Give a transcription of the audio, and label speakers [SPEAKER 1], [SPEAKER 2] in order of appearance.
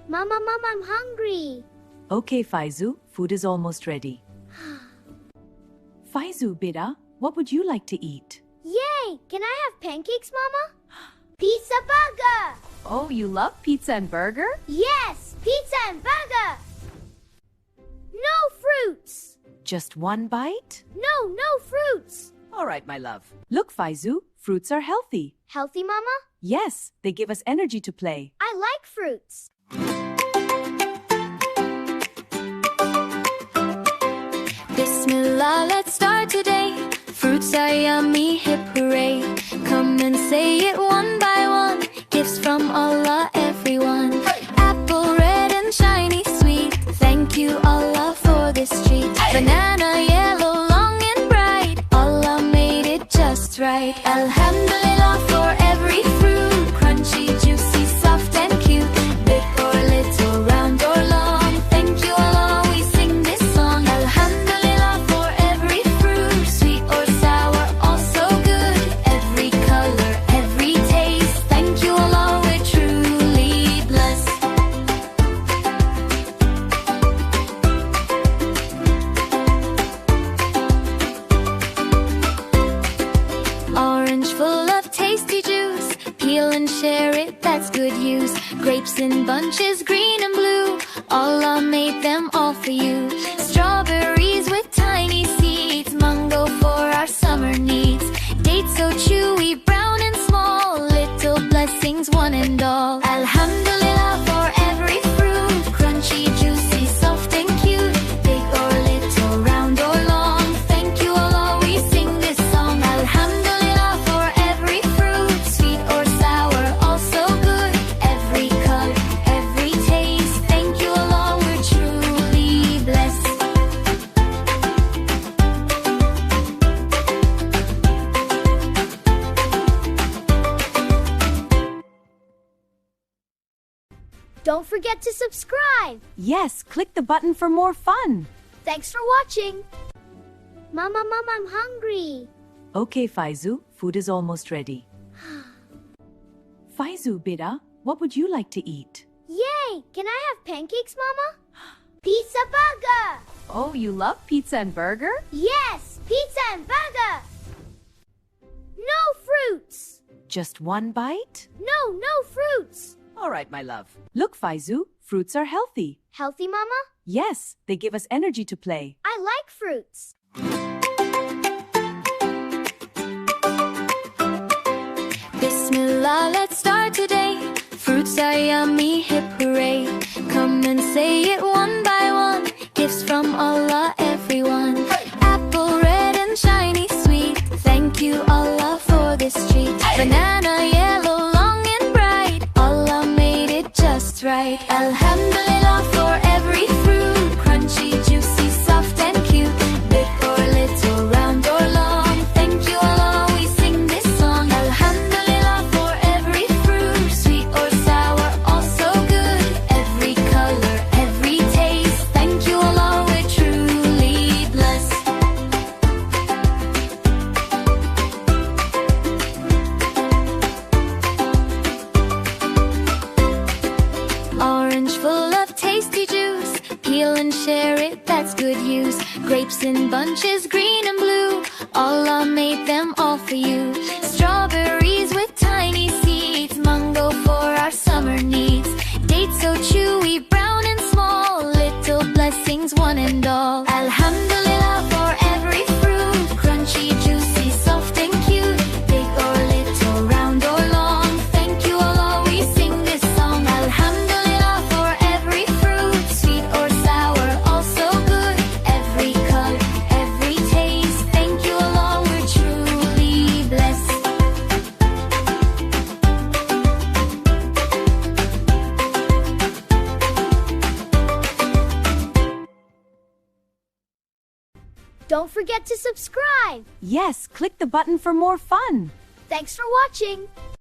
[SPEAKER 1] Mom, I'm hungry.
[SPEAKER 2] Okay, Faizu, food is almost ready. Faizu, beta, what would you like to eat?
[SPEAKER 1] Yay! Can I have pancakes, Mama? Pizza burger!
[SPEAKER 2] Oh, you love pizza and burger?
[SPEAKER 1] Yes, pizza and burger! No fruits!
[SPEAKER 2] Just one bite?
[SPEAKER 1] No fruits!
[SPEAKER 2] All right, my love. Look, Faizu, fruits are healthy.
[SPEAKER 1] Healthy, Mama?
[SPEAKER 2] Yes, they give us energy to play.
[SPEAKER 1] I like fruits.
[SPEAKER 3] Bismillah, let's start today. Fruits are yummy, hip hooray. Come and say it one by one. Gifts from Allah, everyone. Apple red and shiny sweet. Thank you, Allah, for this treat. Banana yellow, long and bright. Allah made it just right. Alhamdulillah for every fruit. Crunchy, juicy, soft and cute. Big or little, round or long. Thank you, Allah, we sing this song. Alhamdulillah for every fruit. Sweet or sour, also good. Every color, every taste. Thank you, Allah, we're truly blessed. Orange full of tasty juice. Peel and share it, that's good use. Grapes in bunches, green and blue. Allah made them all for you. Strawberries with tiny seeds. Mango for our summer needs. Dates so chewy, brown and small. Little blessings, one and all. Alhamdulillah for every fruit. Crunchy, juicy, soft and cute. Big or little, round or long. Thank you, Allah, we sing this song. Alhamdulillah for every fruit. Sweet or sour, also good. Every color, every taste. Thank you, Allah, we're truly blessed.
[SPEAKER 1] Don't forget to subscribe.
[SPEAKER 2] Yes, click the button for more fun.
[SPEAKER 1] Thanks for watching. Mom, I'm hungry.
[SPEAKER 2] Okay, Faizu, food is almost ready. Faizu, beta, what would you like to eat?
[SPEAKER 1] Yay! Can I have pancakes, Mama? Pizza burger!
[SPEAKER 2] Oh, you love pizza and burger?
[SPEAKER 1] Yes, pizza and burger! No fruits!
[SPEAKER 2] Just one bite?
[SPEAKER 1] No fruits!
[SPEAKER 2] All right, my love. Look, Faizu, fruits are healthy.
[SPEAKER 1] Healthy, Mama?
[SPEAKER 2] Yes, they give us energy to play.
[SPEAKER 1] I like fruits.
[SPEAKER 3] Bismillah, let's start today. Fruits are yummy, hip hooray. Come and say it one by one. Gifts from Allah, everyone. Apple red and shiny sweet. Thank you, Allah, for this treat. Banana yellow, long and bright. Allah made it just right. Alhamdulillah for every fruit. Crunchy, juicy, soft and cute. Big or little, round or long. Thank you, Allah, we sing this song. Alhamdulillah for every fruit. Sweet or sour, also good. Every color, every taste. Thank you, Allah, we're truly blessed. Orange full of tasty juice. Peel and share it, that's good use. Grapes in bunches, green and blue. Allah made them all for you. Strawberries with tiny seeds. Mango for our summer needs. Dates so chewy, brown and small. Little blessings, one and all. Alhamdulillah for every fruit. Crunchy, juicy, soft and cute. Big or little, round or long. Thank you, Allah, we sing this song. Alhamdulillah for every fruit. Sweet or sour, also good. Every color, every taste. Thank you, Allah, we're truly blessed.
[SPEAKER 1] Don't forget to subscribe.
[SPEAKER 2] Yes, click the button for more fun.
[SPEAKER 1] Thanks for watching.